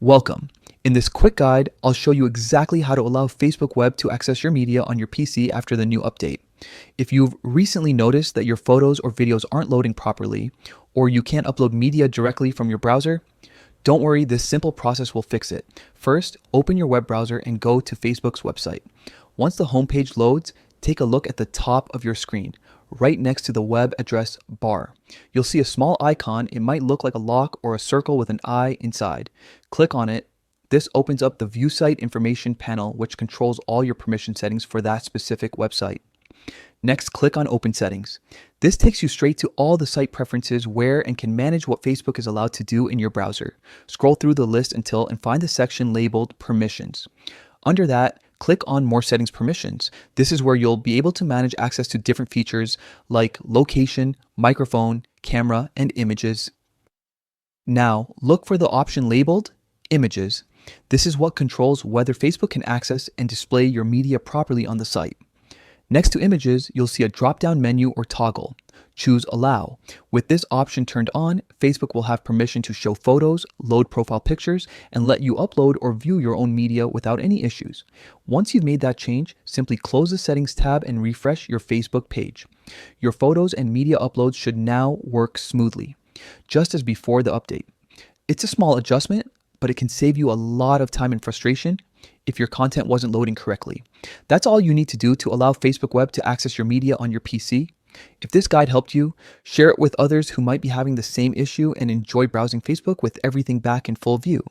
Welcome. In this quick guide, I'll show you exactly how to allow Facebook Web to access your media on your PC after the new update. If you've recently noticed that your photos or videos aren't loading properly, or you can't upload media directly from your browser, don't worry, this simple process will fix it. First, open your web browser and go to Facebook's website. Once the homepage loads, take a look at the top of your screen, right next to the web address bar. You'll see a small icon. It might look like a lock or a circle with an eye inside. Click on it. This opens up the View Site Information panel, which controls all your permission settings for that specific website. Next, click on Open Settings. This takes you straight to all the site preferences where and can manage what Facebook is allowed to do in your browser. Scroll through the list and find the section labeled Permissions. Under that, click on More Settings Permissions. This is where you'll be able to manage access to different features like location, microphone, camera, and images. Now, look for the option labeled Images. This is what controls whether Facebook can access and display your media properly on the site. Next to Images, you'll see a drop-down menu or toggle. Choose Allow. With this option turned on, Facebook will have permission to show photos, load profile pictures, and let you upload or view your own media without any issues. Once you've made that change, simply close the Settings tab and refresh your Facebook page. Your photos and media uploads should now work smoothly, just as before the update. It's a small adjustment, but it can save you a lot of time and frustration if your content wasn't loading correctly. That's all you need to do to allow Facebook Web to access your media on your PC. If this guide helped you, share it with others who might be having the same issue and enjoy browsing Facebook with everything back in full view.